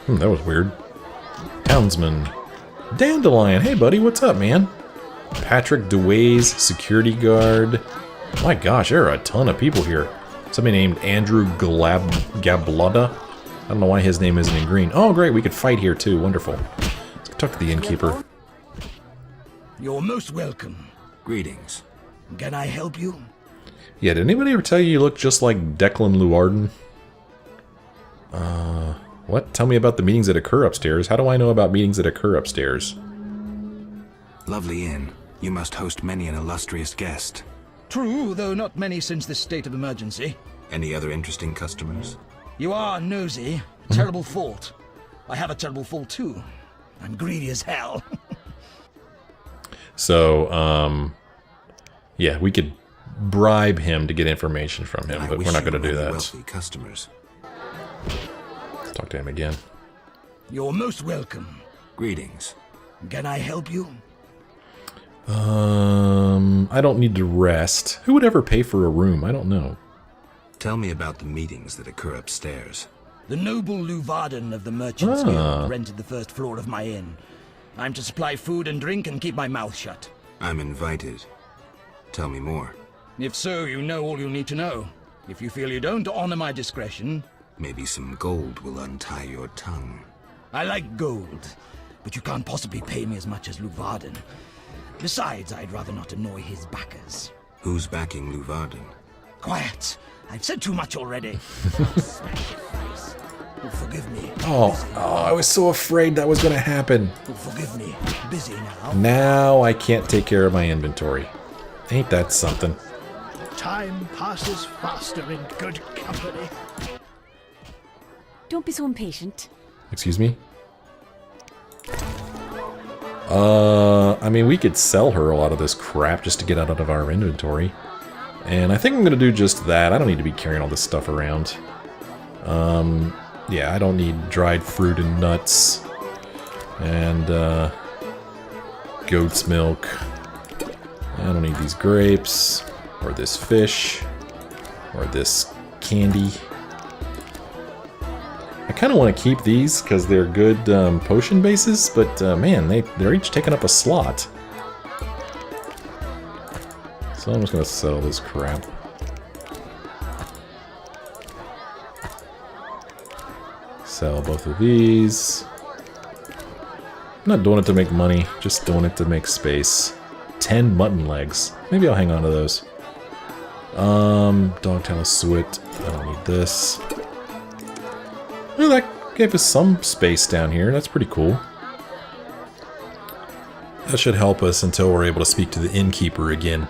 That was weird. Townsman. Dandelion. Hey, buddy. What's up, man? Patrick de Weyze, security guard. My gosh, there are a ton of people here. Somebody named Andrew Gabloda. I don't know why his name isn't in green. Oh, great. We could fight here, too. Wonderful. Let's go talk to the innkeeper. You're most welcome. Greetings. Can I help you? Yeah, did anybody ever tell you look just like Declan Luarden? What? Tell me about the meetings that occur upstairs. How do I know about meetings that occur upstairs? Lovely inn. You must host many an illustrious guest. True, though not many since this state of emergency. Any other interesting customers? You are nosy. Terrible fault. I have a terrible fault too. I'm greedy as hell. So, yeah, we could bribe him to get information from him, but we're not going to do that. Wealthy customers. Let's talk to him again. You're most welcome. Greetings. Can I help you? I don't need to rest. Who would ever pay for a room? I don't know. Tell me about the meetings that occur upstairs. The noble Luvarden of the Merchants Guild rented the first floor of my inn. I'm to supply food and drink and keep my mouth shut. I'm invited. Tell me more. If so, you know all you need to know. If you feel you don't honor my discretion... Maybe some gold will untie your tongue. I like gold, but you can't possibly pay me as much as Luvarden. Besides, I'd rather not annoy his backers. Who's backing Luvarden? Quiet! I've said too much already. Forgive me. Oh, I was so afraid that was going to happen. Forgive me. Busy now. Now I can't take care of my inventory. Ain't that something? Time passes faster in good company. Don't be so impatient. Excuse me? I mean, we could sell her a lot of this crap just to get out of our inventory. And I think I'm going to do just that. I don't need to be carrying all this stuff around. Yeah, I don't need dried fruit and nuts. And, goat's milk. I don't need these grapes. Or this fish. Or this candy. I kind of want to keep these because they're good potion bases, but man, they're each taking up a slot. So I'm just going to sell this crap. Sell both of these. I'm not doing it to make money, just doing it to make space. 10 mutton legs. Maybe I'll hang on to those. Dogtail suet. I don't need this. Well, that gave us some space down here. That's pretty cool. That should help us until we're able to speak to the innkeeper again.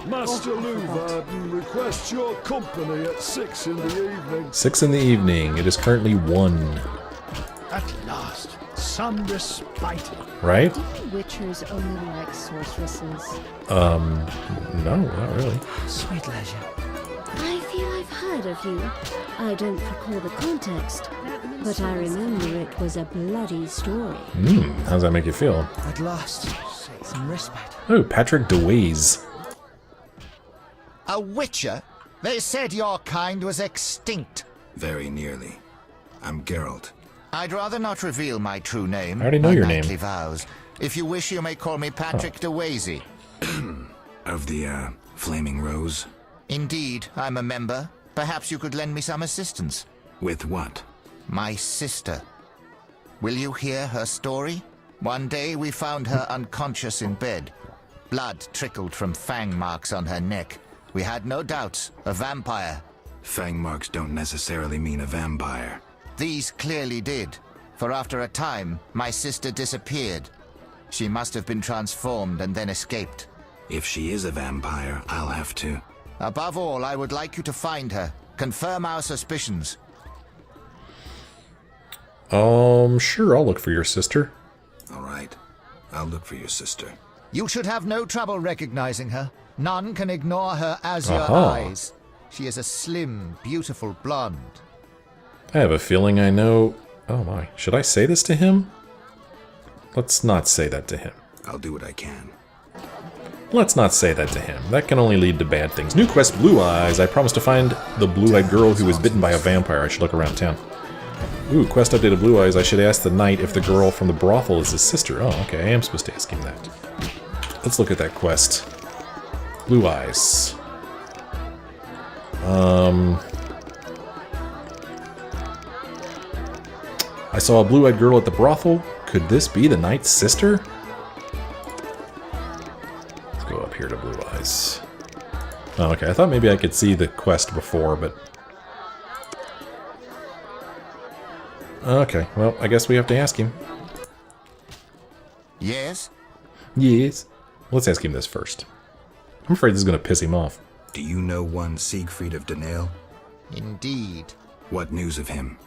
Master Luvarden requests your company at 6 in the evening. 6 in the evening. It is currently 1. At last, some respite. Right? Witchers only like sorceresses. No, not really. Sweet leisure. I feel I've heard of you. I don't recall the context, but I remember it was a bloody story. How does that make you feel? At last, some respite. Oh, Patrick de Weyze. A witcher? They said your kind was extinct. Very nearly. I'm Geralt. I'd rather not reveal my true name. I already know your name. Knightly vows. If you wish, you may call me Patrick de Weyze. Of the, Flaming Rose? Indeed, I'm a member. Perhaps you could lend me some assistance. With what? My sister. Will you hear her story? One day we found her unconscious in bed. Blood trickled from fang marks on her neck. We had no doubts. A vampire. Fang marks don't necessarily mean a vampire. These clearly did. For after a time, my sister disappeared. She must have been transformed and then escaped. If she is a vampire, I'll have to. Above all, I would like you to find her. Confirm our suspicions. Sure, I'll look for your sister. All right. I'll look for your sister. You should have no trouble recognizing her. None can ignore her azure Aha. eyes. She is a slim, beautiful blonde. I have a feeling I know... Oh my, should I say this to him? Let's not say that to him. I'll do what I can. Let's not say that to him. That can only lead to bad things. New quest, Blue Eyes. I promised to find the blue-eyed girl who was bitten by a vampire. I should look around town. Ooh, quest updated Blue Eyes. I should ask the knight if the girl from the brothel is his sister. Oh, okay. I am supposed to ask him that. Let's look at that quest. Blue Eyes. I saw a blue-eyed girl at the brothel. Could this be the knight's sister? Let's go up here to Blue Eyes. Oh, okay. I thought maybe I could see the quest before, but... Okay, well, I guess we have to ask him. Yes? Yes. Let's ask him this first. I'm afraid this is going to piss him off. Do you know one Siegfried of Dandelion? Indeed. What news of him?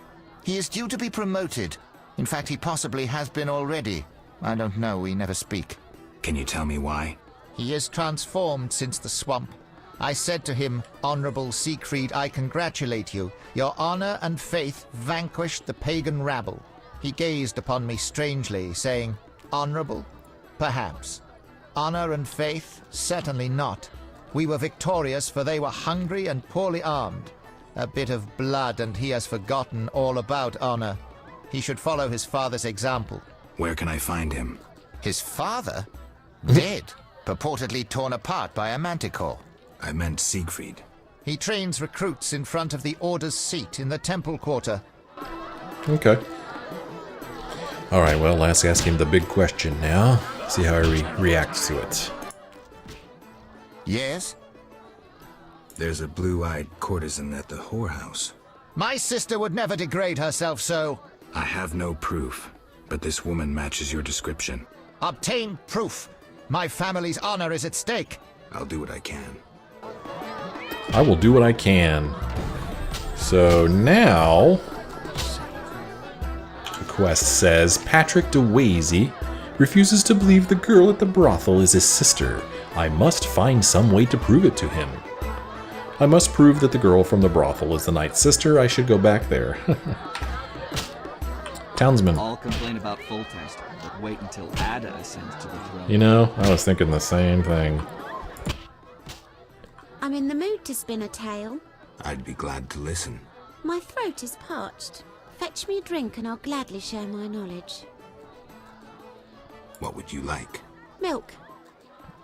He is due to be promoted. In fact, he possibly has been already. I don't know, we never speak. Can you tell me why? He is transformed since the swamp. I said to him, Honorable Siegfried, I congratulate you. Your honor and faith vanquished the pagan rabble. He gazed upon me strangely, saying, Honorable? Perhaps. Honor and faith? Certainly not. We were victorious, for they were hungry and poorly armed. A bit of blood, and he has forgotten all about honor. He should follow his father's example. Where can I find him? His father? Dead, purportedly torn apart by a manticore. I meant Siegfried. He trains recruits in front of the Order's seat in the Temple Quarter. Okay. Alright, well, let's ask him the big question now. See how he reacts to it. Yes? There's a blue-eyed courtesan at the whorehouse. My sister would never degrade herself so. I have no proof, but this woman matches your description. Obtain proof. My family's honor is at stake. I'll do what I can. I will do what I can. So now... The quest says, Patrick de Weyze refuses to believe the girl at the brothel is his sister. I must find some way to prove it to him. I must prove that the girl from the brothel is the knight's sister. I should go back there. Townsman. All complain about full test, but wait until Ada ascends to the throne. You know, I was thinking the same thing. I'm in the mood to spin a tale. I'd be glad to listen. My throat is parched. Fetch me a drink and I'll gladly share my knowledge. What would you like? Milk.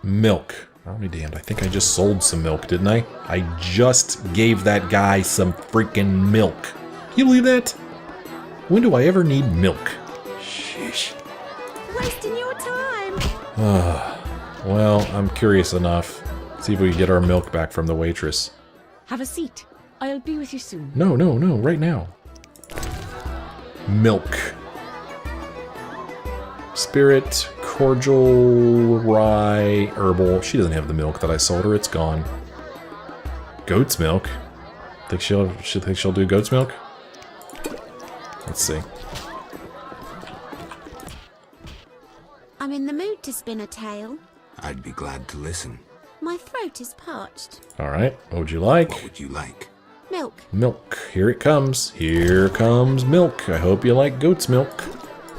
Milk. I'll be damned. I think I just sold some milk, didn't I? I just gave that guy some freaking milk. Can you believe that? When do I ever need milk? Sheesh. Wasting your time. Well, I'm curious enough. See if we can get our milk back from the waitress. Have a seat. I'll be with you soon. No, right now. Milk. Spirit, cordial, rye, herbal. She doesn't have the milk that I sold her. It's gone. Goat's milk. Think she'll do goat's milk? Let's see. I'm in the mood to spin a tale. I'd be glad to listen. My throat is parched. Alright, what would you like? What would you like? Milk. Milk. Here it comes. Here comes milk. I hope you like goat's milk.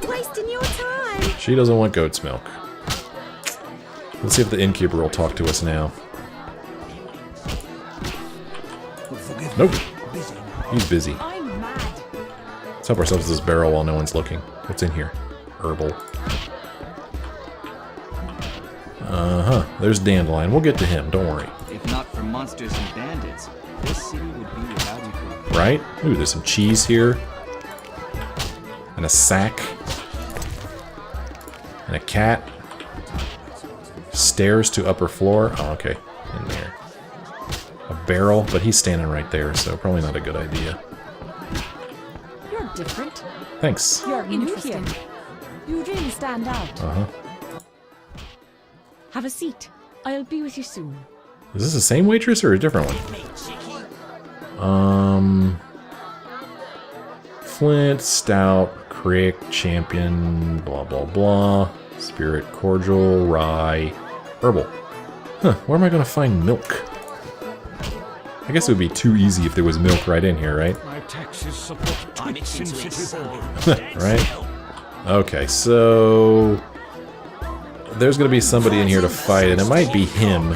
Wasting your time. She doesn't want goat's milk. Let's see if the innkeeper will talk to us now. Nope. He's busy. I'm mad. Let's help ourselves with this barrel while no one's looking. What's in here? Herbal. Uh-huh. There's Dandelion. We'll get to him. Don't worry. If not for monsters and bandits, this city would be without equal. Right? Ooh, there's some cheese here. And a sack. And a cat. Stairs to upper floor. Oh, okay. In there. A barrel, but he's standing right there, so probably not a good idea. You're different. Thanks. You're new here. You really stand out. Uh-huh. Have a seat. I'll be with you soon. Is this the same waitress or a different one? Flint, stout, crick, champion, blah, blah, blah. Spirit, cordial, rye, herbal. Huh, where am I going to find milk? I guess it would be too easy if there was milk right in here, right? My taxes support tweets in City Hall. Right? Okay, so... there's going to be somebody in here to fight, and it might be him.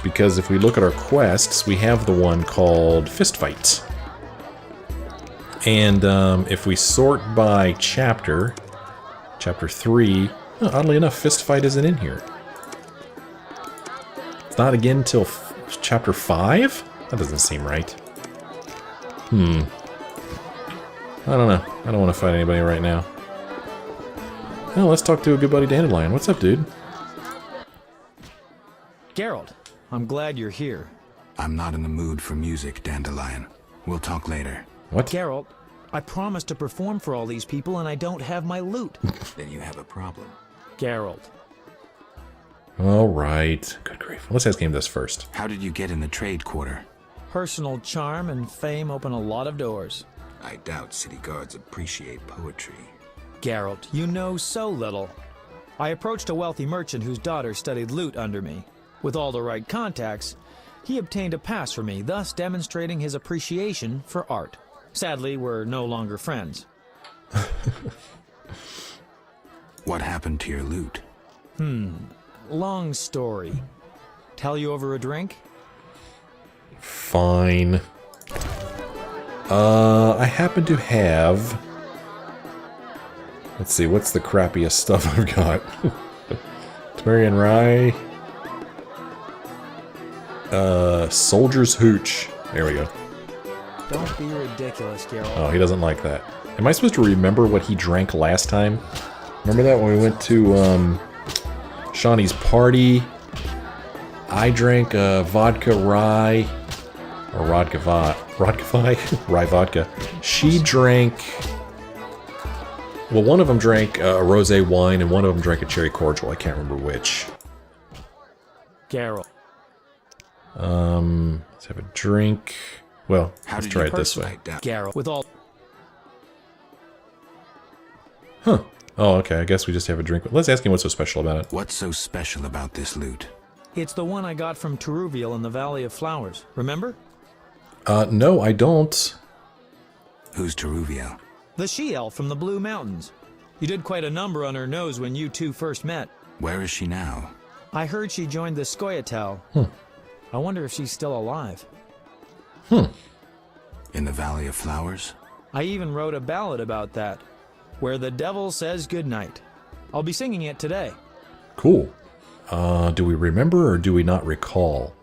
Because if we look at our quests, we have the one called Fist Fight. And if we sort by chapter, chapter 3, oddly enough, Fist Fight isn't in here. It's not again till chapter 5? That doesn't seem right. I don't know. I don't want to fight anybody right now. Well, let's talk to a good buddy Dandelion. What's up, dude? Geralt, I'm glad you're here. I'm not in the mood for music, Dandelion. We'll talk later. What? Geralt, I promised to perform for all these people and I don't have my lute. Then you have a problem. Geralt. Alright. Good grief. Let's ask him this first. How did you get in the trade quarter? Personal charm and fame open a lot of doors. I doubt city guards appreciate poetry. Geralt, you know so little. I approached a wealthy merchant whose daughter studied lute under me. With all the right contacts, he obtained a pass for me, thus demonstrating his appreciation for art. Sadly, we're no longer friends. What happened to your lute? Long story. Tell you over a drink? Fine. I happen to have... Let's see, what's the crappiest stuff I've got? Tamarian Rye. Soldier's Hooch. There we go. Don't be ridiculous, Geralt. Oh, he doesn't like that. Am I supposed to remember what he drank last time? Remember that when we went to Shawnee's party? I drank vodka rye. Or rye vodka. She drank... Well, one of them drank a rosé wine, and one of them drank a cherry cordial. I can't remember which. Geralt. Let's have a drink. Well, let's try it this way. Geralt, with all... Huh. Oh, okay. I guess we just have a drink. Let's ask him what's so special about it. What's so special about this lute? It's the one I got from Teruviel in the Valley of Flowers. Remember? No, I don't. Who's Teruviel? The she-elf from the Blue Mountains. You did quite a number on her nose when you two first met. Where is she now? I heard she joined the Scoia'tael. I wonder if she's still alive. In the Valley of Flowers? I even wrote a ballad about that, where the devil says goodnight. I'll be singing it today. Cool. Do we remember or do we not recall?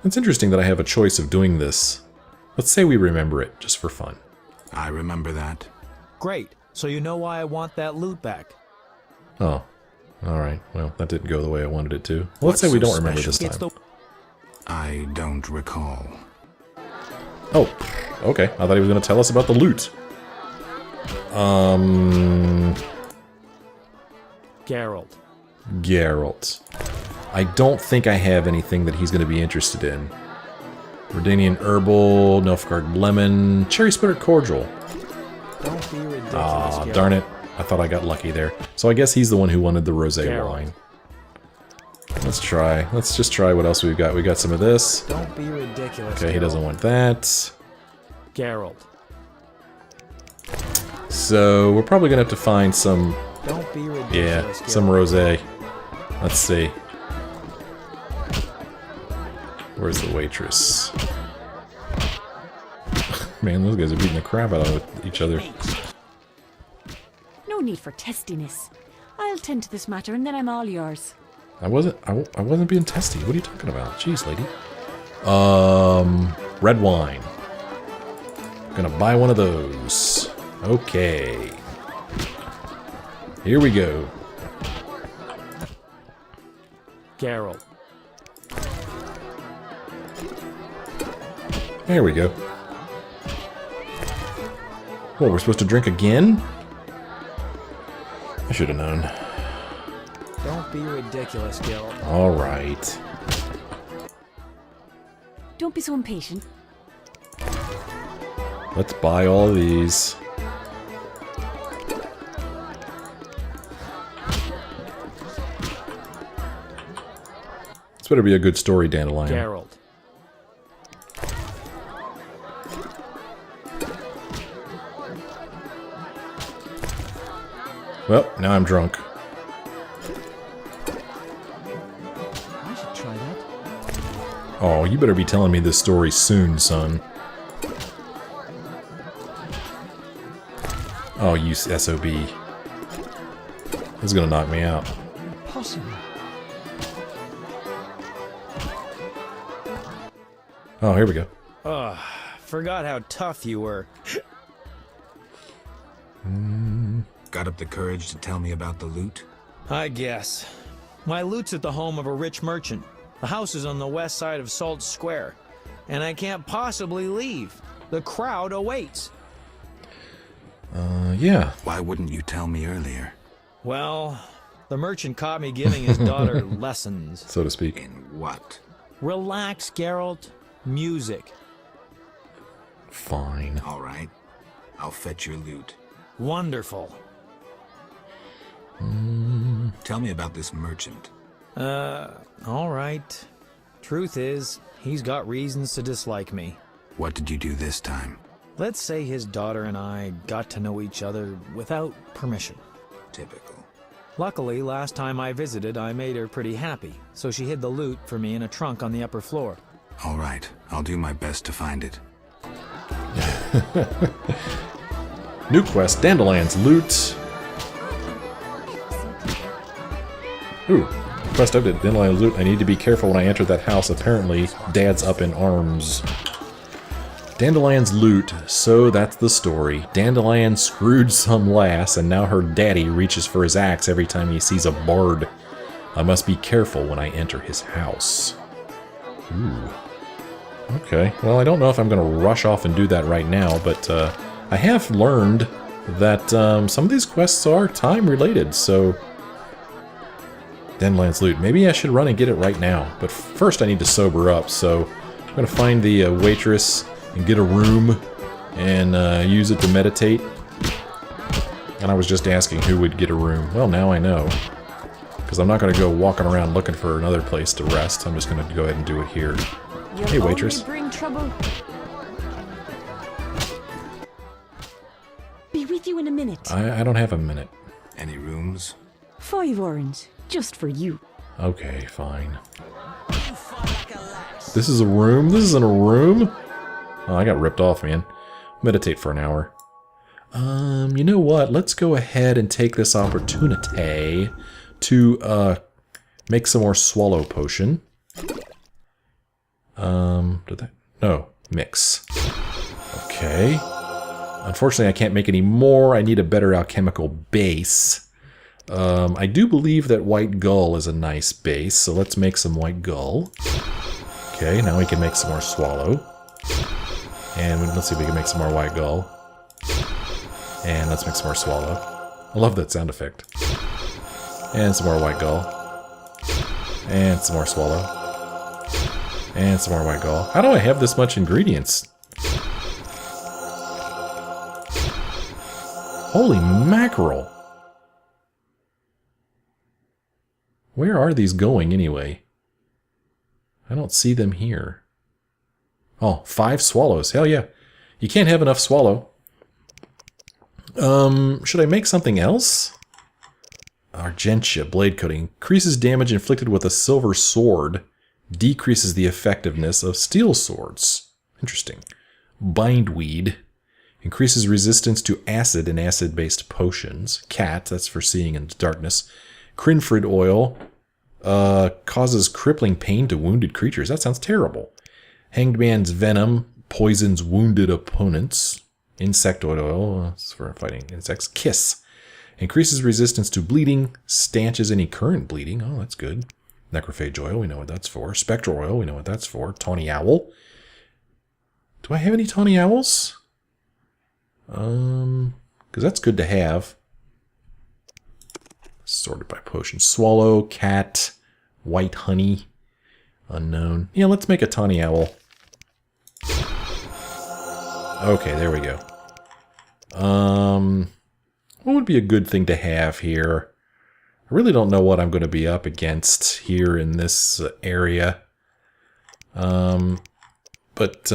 It's interesting that I have a choice of doing this. Let's say we remember it, just for fun. I remember that. Great. So you know why I want that lute back. Oh. Alright. Well, that didn't go the way I wanted it to. Well, let's say we don't remember this time. I don't recall. Oh. Okay. I thought he was going to tell us about the lute. Geralt. I don't think I have anything that he's going to be interested in. Redanian Herbal, Nilfgaard Lemon, Cherry Spirit Cordial. Don't be ridiculous, Aw, Geralt. darn it. I thought I got lucky there. So I guess he's the one who wanted the rosé wine. Let's try. Let's just try what else we've got. We got some of this. Don't be ridiculous, Okay, he doesn't want that. Geralt. So we're probably gonna have to find some... Don't be ridiculous, Yeah, Geralt. some rosé. Let's see. Where's the waitress? Man, those guys are beating the crap out of each other. No need for testiness. I'll tend to this matter and then I'm all yours. I wasn't being testy. What are you talking about? Jeez, lady. Red wine. Gonna buy one of those. Okay. Here we go. Geralt. There we go. What, we're supposed to drink again? I should have known. Don't be ridiculous, Geralt. Alright. Don't be so impatient. Let's buy all these. This better be a good story, Dandelion. Geralt. Well, now I'm drunk. I should try that. Oh, you better be telling me this story soon, son. Oh, you SOB. This is gonna knock me out. Impossible. Oh, here we go. Ugh, forgot how tough you were. Got up the courage to tell me about the loot? I guess. My loot's at the home of a rich merchant. The house is on the west side of Salt Square. And I can't possibly leave. The crowd awaits. Yeah. Why wouldn't you tell me earlier? Well, the merchant caught me giving his daughter lessons. So to speak. In what? Relax, Geralt. Music. Fine. All right. I'll fetch your loot. Wonderful. Tell me about this merchant. All right. Truth is, he's got reasons to dislike me. What did you do this time? Let's say his daughter and I got to know each other without permission. Typical. Luckily, last time I visited, I made her pretty happy, so she hid the loot for me in a trunk on the upper floor. All right. I'll do my best to find it. New quest, Dandelion's Lute. Ooh, quest update, Dandelion's Lute. I need to be careful when I enter that house. Apparently, Dad's up in arms. Dandelion's Lute, so that's the story. Dandelion screwed some lass, and now her daddy reaches for his axe every time he sees a bard. I must be careful when I enter his house. Ooh. Okay, well, I don't know if I'm going to rush off and do that right now, but I have learned that some of these quests are time-related, so... Dandelion's Lute. Maybe I should run and get it right now, but first I need to sober up, so I'm going to find the waitress and get a room and use it to meditate. And I was just asking who would get a room. Well, now I know. Because I'm not going to go walking around looking for another place to rest. I'm just going to go ahead and do it here. Hey, waitress. Bring trouble. Be with you in a minute. I don't have a minute. Any rooms? 5 orange, just for you. Okay, fine. This is a room? This isn't a room? Oh, I got ripped off, man. Meditate for an hour. You know what? Let's go ahead and take this opportunity to make some more swallow potion. Did that? No, mix. Okay. Unfortunately, I can't make any more. I need a better alchemical base. I do believe that white gull is a nice base, so let's make some white gull. Okay, now we can make some more swallow. And let's see if we can make some more white gull. And let's make some more swallow. I love that sound effect. And some more white gull. And some more swallow. And some more white gull. How do I have this much ingredients? Holy mackerel! Where are these going anyway? I don't see them here. Oh, 5 swallows. Hell yeah. You can't have enough swallow. Should I make something else? Argentia, blade coating. Increases damage inflicted with a silver sword. Decreases the effectiveness of steel swords. Interesting. Bindweed. Increases resistance to acid and acid-based potions. Cat, that's for seeing in the darkness. Crinfrid oil. Causes crippling pain to wounded creatures. That sounds terrible. Hanged Man's venom. Poisons wounded opponents. Insect oil. That's for fighting insects. Kiss. Increases resistance to bleeding. Stanches any current bleeding. Oh, that's good. Necrophage oil, we know what that's for. Spectral oil, we know what that's for. Tawny owl. Do I have any tawny owls? Because that's good to have. Sorted by potion. Swallow, cat, white honey, unknown. Yeah, let's make a tawny owl. Okay, there we go. What would be a good thing to have here? I really don't know what I'm going to be up against here in this area. Let's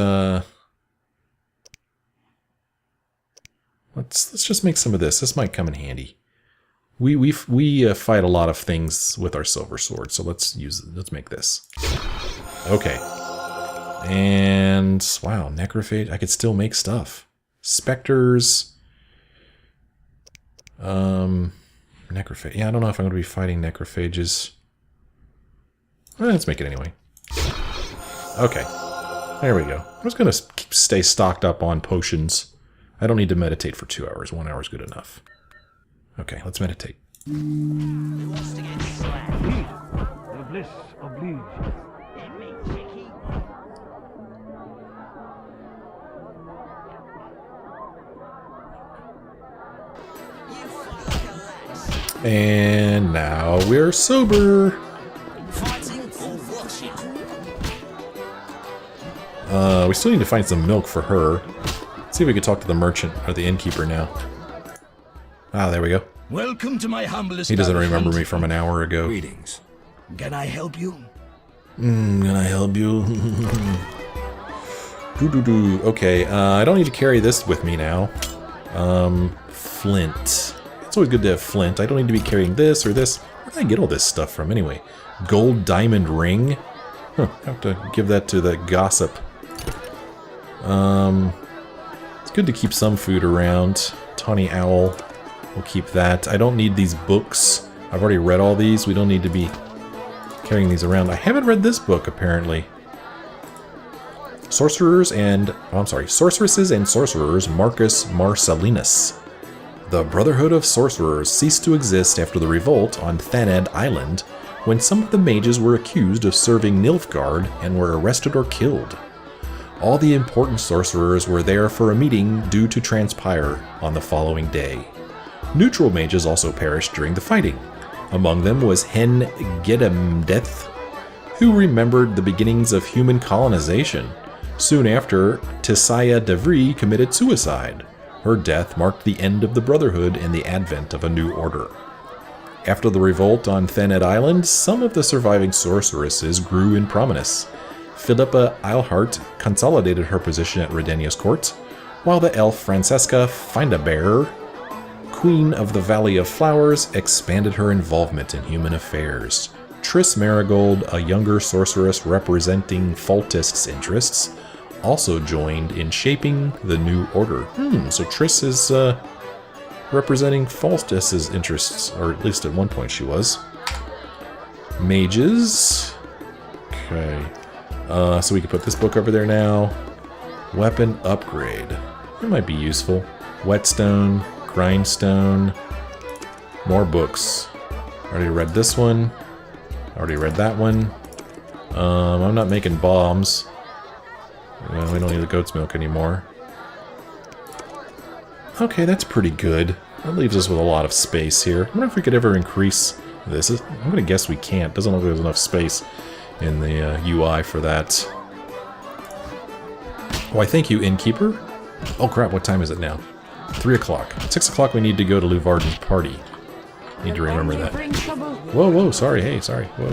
just make some of this. This might come in handy. We fight a lot of things with our silver sword, so let's make this. Okay. And wow, necrophage. I could still make stuff. Specters. Necrophage. Yeah, I don't know if I'm going to be fighting necrophages. Let's make it anyway. Okay. There we go. I'm just going to stay stocked up on potions. I don't need to meditate for 2 hours. 1 hour is good enough. Okay, let's meditate. The bliss oblige. And now we're sober. We still need to find some milk for her. Let's see if we can talk to the merchant or the innkeeper now. Ah, there we go. Welcome to my humble He doesn't remember me from an hour ago. Greetings. Can I help you? Can I help you? Okay, I don't need to carry this with me now. Flint. It's always good to have flint. I don't need to be carrying this or this. Where did I get all this stuff from anyway? Gold diamond ring? Huh, I have to give that to the gossip. It's good to keep some food around. Tawny owl. We'll keep that. I don't need these books. I've already read all these. We don't need to be carrying these around. I haven't read this book, apparently. Sorceresses and Sorcerers, Marcus Marcellinus. The Brotherhood of Sorcerers ceased to exist after the revolt on Thaned Island, when some of the mages were accused of serving Nilfgaard and were arrested or killed. All the important sorcerers were there for a meeting due to transpire on the following day. Neutral mages also perished during the fighting. Among them was Hen Gedemdeth, who remembered the beginnings of human colonization. Soon after, Tisaya Devry committed suicide. Her death marked the end of the Brotherhood and the advent of a new order. After the revolt on Thaned Island, some of the surviving sorceresses grew in prominence. Philippa Eilhart consolidated her position at Redenia's court, while the elf Francesca Findabair, Queen of the Valley of Flowers, expanded her involvement in human affairs. Triss Marigold, a younger sorceress representing Faltist's interests, also joined in shaping the new order. So Triss is representing Faltist's interests, or at least at one point she was. Mages. Okay. So we can put this book over there now. Weapon upgrade. That might be useful. Whetstone, grindstone, more books. Already read this one. Already read that one. I'm not making bombs. Well, we don't need the goat's milk anymore. Okay, that's pretty good. That leaves us with a lot of space here. I wonder if we could ever increase this. I'm going to guess we can't. Doesn't look like there's enough space in the UI for that. Why, thank you, innkeeper. Oh crap, what time is it now? 3 o'clock. At 6 o'clock we need to go to Luvarden's party. Need to remember that. Whoa, sorry, hey, sorry, whoa.